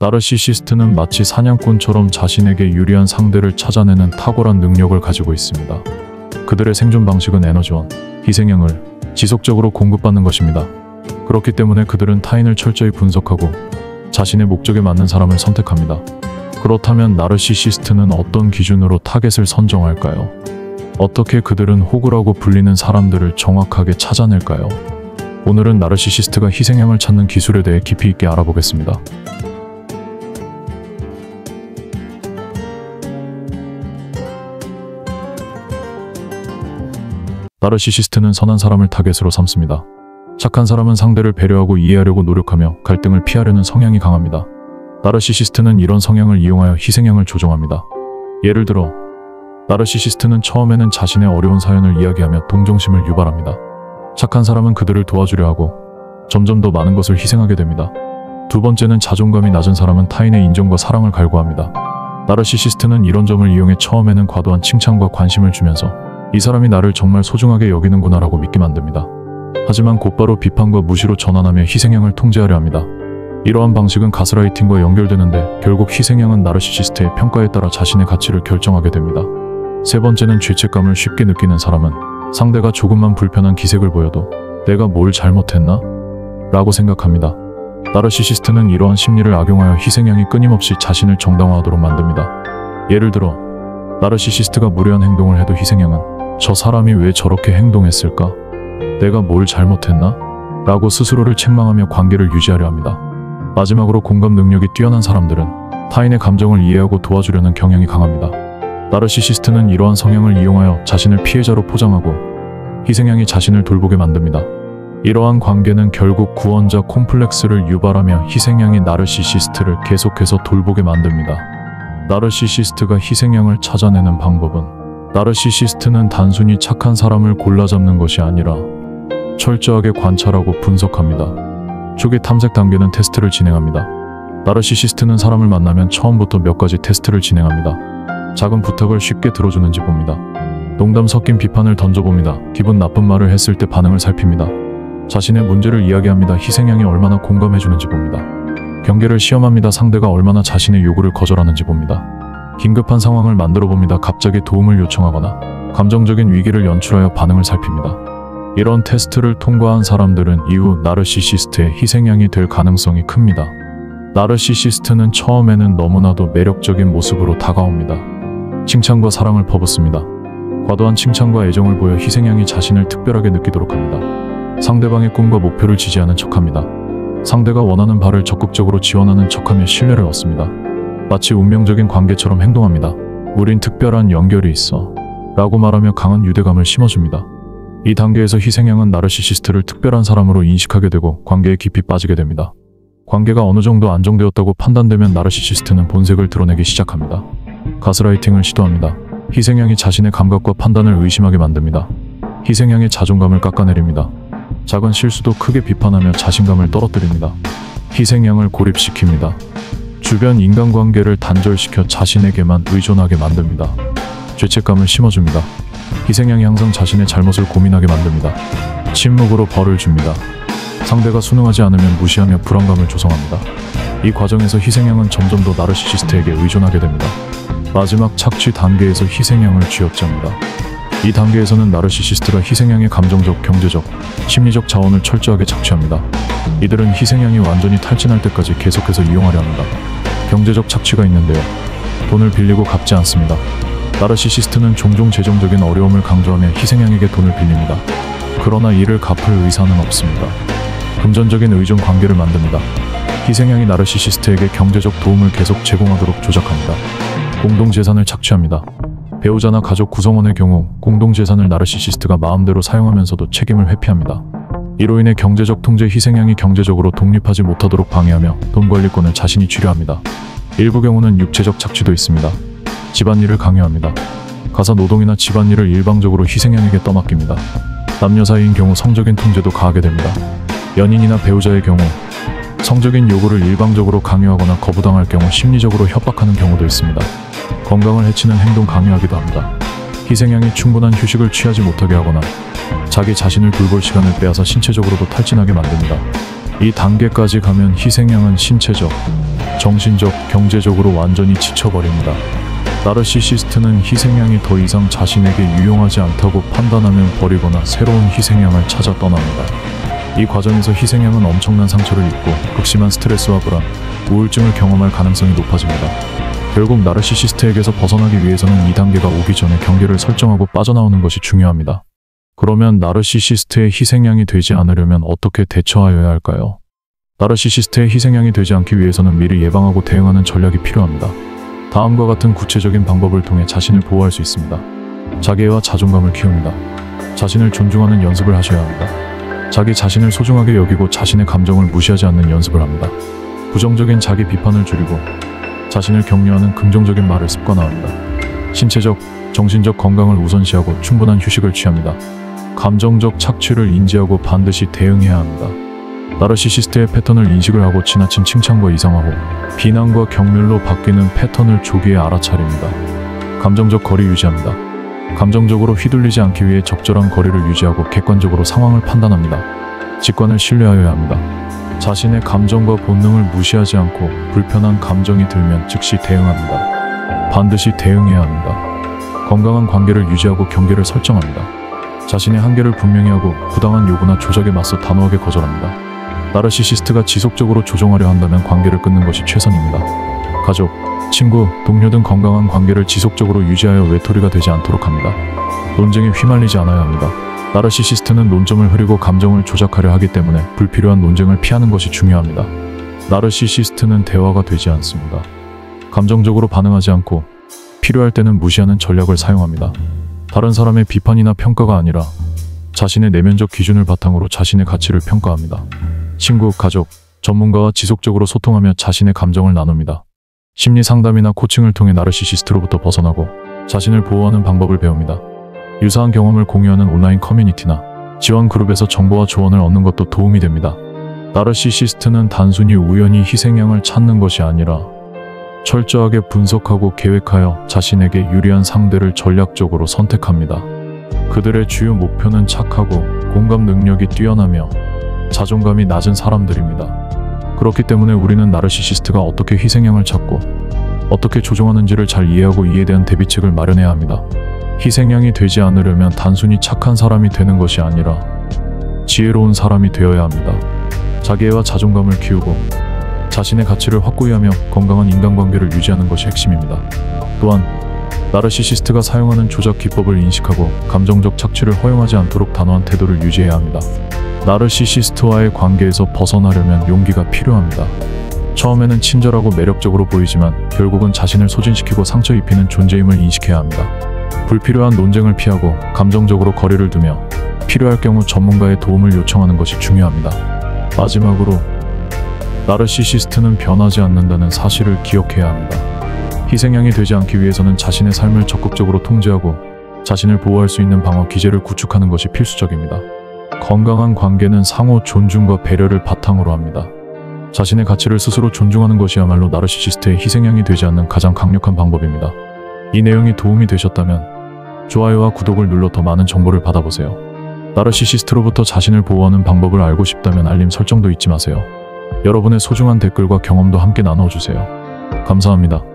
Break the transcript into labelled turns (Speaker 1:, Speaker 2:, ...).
Speaker 1: 나르시시스트는 마치 사냥꾼처럼 자신에게 유리한 상대를 찾아내는 탁월한 능력을 가지고 있습니다. 그들의 생존 방식은 에너지원, 희생양을 지속적으로 공급받는 것입니다. 그렇기 때문에 그들은 타인을 철저히 분석하고 자신의 목적에 맞는 사람을 선택합니다. 그렇다면 나르시시스트는 어떤 기준으로 타겟을 선정할까요? 어떻게 그들은 호구라고 불리는 사람들을 정확하게 찾아낼까요? 오늘은 나르시시스트가 희생양을 찾는 기술에 대해 깊이 있게 알아보겠습니다. 나르시시스트는 선한 사람을 타겟으로 삼습니다. 착한 사람은 상대를 배려하고 이해하려고 노력하며 갈등을 피하려는 성향이 강합니다. 나르시시스트는 이런 성향을 이용하여 희생양을 조종합니다. 예를 들어, 나르시시스트는 처음에는 자신의 어려운 사연을 이야기하며 동정심을 유발합니다. 착한 사람은 그들을 도와주려 하고 점점 더 많은 것을 희생하게 됩니다. 두 번째는 자존감이 낮은 사람은 타인의 인정과 사랑을 갈구합니다. 나르시시스트는 이런 점을 이용해 처음에는 과도한 칭찬과 관심을 주면서 이 사람이 나를 정말 소중하게 여기는구나 라고 믿게 만듭니다. 하지만 곧바로 비판과 무시로 전환하며 희생양을 통제하려 합니다. 이러한 방식은 가스라이팅과 연결되는데 결국 희생양은 나르시시스트의 평가에 따라 자신의 가치를 결정하게 됩니다. 세 번째는 죄책감을 쉽게 느끼는 사람은 상대가 조금만 불편한 기색을 보여도 내가 뭘 잘못했나? 라고 생각합니다. 나르시시스트는 이러한 심리를 악용하여 희생양이 끊임없이 자신을 정당화하도록 만듭니다. 예를 들어, 나르시시스트가 무례한 행동을 해도 희생양은 저 사람이 왜 저렇게 행동했을까? 내가 뭘 잘못했나? 라고 스스로를 책망하며 관계를 유지하려 합니다. 마지막으로 공감 능력이 뛰어난 사람들은 타인의 감정을 이해하고 도와주려는 경향이 강합니다. 나르시시스트는 이러한 성향을 이용하여 자신을 피해자로 포장하고 희생양이 자신을 돌보게 만듭니다. 이러한 관계는 결국 구원자 콤플렉스를 유발하며 희생양이 나르시시스트를 계속해서 돌보게 만듭니다. 나르시시스트가 희생양을 찾아내는 방법은 나르시시스트는 단순히 착한 사람을 골라잡는 것이 아니라 철저하게 관찰하고 분석합니다. 초기 탐색 단계는 테스트를 진행합니다. 나르시시스트는 사람을 만나면 처음부터 몇 가지 테스트를 진행합니다. 작은 부탁을 쉽게 들어주는지 봅니다. 농담 섞인 비판을 던져봅니다. 기분 나쁜 말을 했을 때 반응을 살핍니다. 자신의 문제를 이야기합니다. 희생양이 얼마나 공감해주는지 봅니다. 경계를 시험합니다. 상대가 얼마나 자신의 요구를 거절하는지 봅니다. 긴급한 상황을 만들어 봅니다. 갑자기 도움을 요청하거나 감정적인 위기를 연출하여 반응을 살핍니다. 이런 테스트를 통과한 사람들은 이후 나르시시스트의 희생양이 될 가능성이 큽니다. 나르시시스트는 처음에는 너무나도 매력적인 모습으로 다가옵니다. 칭찬과 사랑을 퍼붓습니다. 과도한 칭찬과 애정을 보여 희생양이 자신을 특별하게 느끼도록 합니다. 상대방의 꿈과 목표를 지지하는 척합니다. 상대가 원하는 바를 적극적으로 지원하는 척하며 신뢰를 얻습니다. 마치 운명적인 관계처럼 행동합니다. 우린 특별한 연결이 있어 라고 말하며 강한 유대감을 심어줍니다. 이 단계에서 희생양은 나르시시스트를 특별한 사람으로 인식하게 되고 관계에 깊이 빠지게 됩니다. 관계가 어느 정도 안정되었다고 판단되면 나르시시스트는 본색을 드러내기 시작합니다. 가스라이팅을 시도합니다. 희생양이 자신의 감각과 판단을 의심하게 만듭니다. 희생양의 자존감을 깎아내립니다. 작은 실수도 크게 비판하며 자신감을 떨어뜨립니다. 희생양을 고립시킵니다. 주변 인간관계를 단절시켜 자신에게만 의존하게 만듭니다. 죄책감을 심어줍니다. 희생양이 항상 자신의 잘못을 고민하게 만듭니다. 침묵으로 벌을 줍니다. 상대가 순응하지 않으면 무시하며 불안감을 조성합니다. 이 과정에서 희생양은 점점 더 나르시시스트에게 의존하게 됩니다. 마지막 착취 단계에서 희생양을 쥐어짭니다. 이 단계에서는 나르시시스트가 희생양의 감정적, 경제적, 심리적 자원을 철저하게 착취합니다. 이들은 희생양이 완전히 탈진할 때까지 계속해서 이용하려 합니다. 경제적 착취가 있는데요. 돈을 빌리고 갚지 않습니다. 나르시시스트는 종종 재정적인 어려움을 강조하며 희생양에게 돈을 빌립니다. 그러나 이를 갚을 의사는 없습니다. 금전적인 의존 관계를 만듭니다. 희생양이 나르시시스트에게 경제적 도움을 계속 제공하도록 조작합니다. 공동재산을 착취합니다. 배우자나 가족 구성원의 경우 공동재산을 나르시시스트가 마음대로 사용하면서도 책임을 회피합니다. 이로 인해 경제적 통제 희생양이 경제적으로 독립하지 못하도록 방해하며 돈 관리권을 자신이 쥐려합니다. 일부 경우는 육체적 착취도 있습니다. 집안일을 강요합니다. 가사 노동이나 집안일을 일방적으로 희생양에게 떠맡깁니다. 남녀 사이인 경우 성적인 통제도 가하게 됩니다. 연인이나 배우자의 경우 성적인 요구를 일방적으로 강요하거나 거부당할 경우 심리적으로 협박하는 경우도 있습니다. 건강을 해치는 행동 강요하기도 합니다. 희생양이 충분한 휴식을 취하지 못하게 하거나 자기 자신을 돌볼 시간을 빼앗아 신체적으로도 탈진하게 만듭니다. 이 단계까지 가면 희생양은 신체적, 정신적, 경제적으로 완전히 지쳐버립니다. 나르시시스트는 희생양이 더 이상 자신에게 유용하지 않다고 판단하면 버리거나 새로운 희생양을 찾아 떠납니다. 이 과정에서 희생양은 엄청난 상처를 입고 극심한 스트레스와 불안, 우울증을 경험할 가능성이 높아집니다. 결국 나르시시스트에게서 벗어나기 위해서는 이 단계가 오기 전에 경계를 설정하고 빠져나오는 것이 중요합니다. 그러면 나르시시스트의 희생양이 되지 않으려면 어떻게 대처하여야 할까요? 나르시시스트의 희생양이 되지 않기 위해서는 미리 예방하고 대응하는 전략이 필요합니다. 다음과 같은 구체적인 방법을 통해 자신을 보호할 수 있습니다. 자기애와 자존감을 키웁니다. 자신을 존중하는 연습을 하셔야 합니다. 자기 자신을 소중하게 여기고 자신의 감정을 무시하지 않는 연습을 합니다. 부정적인 자기 비판을 줄이고 자신을 격려하는 긍정적인 말을 습관화합니다. 신체적, 정신적 건강을 우선시하고 충분한 휴식을 취합니다. 감정적 착취를 인지하고 반드시 대응해야 합니다. 나르시시스트의 패턴을 인식을 하고 지나친 칭찬과 이상화호, 비난과 경멸로 바뀌는 패턴을 조기에 알아차립니다. 감정적 거리 유지합니다. 감정적으로 휘둘리지 않기 위해 적절한 거리를 유지하고 객관적으로 상황을 판단합니다. 직관을 신뢰하여야 합니다. 자신의 감정과 본능을 무시하지 않고 불편한 감정이 들면 즉시 대응합니다. 반드시 대응해야 합니다. 건강한 관계를 유지하고 경계를 설정합니다. 자신의 한계를 분명히 하고 부당한 요구나 조작에 맞서 단호하게 거절합니다. 나르시시스트가 지속적으로 조종하려 한다면 관계를 끊는 것이 최선입니다. 가족, 친구, 동료 등 건강한 관계를 지속적으로 유지하여 외톨이가 되지 않도록 합니다. 논쟁에 휘말리지 않아야 합니다. 나르시시스트는 논점을 흐리고 감정을 조작하려 하기 때문에 불필요한 논쟁을 피하는 것이 중요합니다. 나르시시스트는 대화가 되지 않습니다. 감정적으로 반응하지 않고 필요할 때는 무시하는 전략을 사용합니다. 다른 사람의 비판이나 평가가 아니라 자신의 내면적 기준을 바탕으로 자신의 가치를 평가합니다. 친구, 가족, 전문가와 지속적으로 소통하며 자신의 감정을 나눕니다. 심리 상담이나 코칭을 통해 나르시시스트로부터 벗어나고 자신을 보호하는 방법을 배웁니다. 유사한 경험을 공유하는 온라인 커뮤니티나 지원 그룹에서 정보와 조언을 얻는 것도 도움이 됩니다. 나르시시스트는 단순히 우연히 희생양을 찾는 것이 아니라 철저하게 분석하고 계획하여 자신에게 유리한 상대를 전략적으로 선택합니다. 그들의 주요 목표는 착하고 공감 능력이 뛰어나며 자존감이 낮은 사람들입니다. 그렇기 때문에 우리는 나르시시스트가 어떻게 희생양을 찾고 어떻게 조종하는지를 잘 이해하고 이에 대한 대비책을 마련해야 합니다. 희생양이 되지 않으려면 단순히 착한 사람이 되는 것이 아니라 지혜로운 사람이 되어야 합니다. 자기애와 자존감을 키우고 자신의 가치를 확고히 하며 건강한 인간관계를 유지하는 것이 핵심입니다. 또한 나르시시스트가 사용하는 조작 기법을 인식하고 감정적 착취를 허용하지 않도록 단호한 태도를 유지해야 합니다. 나르시시스트와의 관계에서 벗어나려면 용기가 필요합니다. 처음에는 친절하고 매력적으로 보이지만 결국은 자신을 소진시키고 상처 입히는 존재임을 인식해야 합니다. 불필요한 논쟁을 피하고 감정적으로 거리를 두며 필요할 경우 전문가의 도움을 요청하는 것이 중요합니다. 마지막으로 나르시시스트는 변하지 않는다는 사실을 기억해야 합니다. 희생양이 되지 않기 위해서는 자신의 삶을 적극적으로 통제하고 자신을 보호할 수 있는 방어 기제를 구축하는 것이 필수적입니다. 건강한 관계는 상호 존중과 배려를 바탕으로 합니다. 자신의 가치를 스스로 존중하는 것이야말로 나르시시스트의 희생양이 되지 않는 가장 강력한 방법입니다. 이 내용이 도움이 되셨다면 좋아요와 구독을 눌러 더 많은 정보를 받아보세요. 나르시시스트로부터 자신을 보호하는 방법을 알고 싶다면 알림 설정도 잊지 마세요. 여러분의 소중한 댓글과 경험도 함께 나눠주세요. 감사합니다.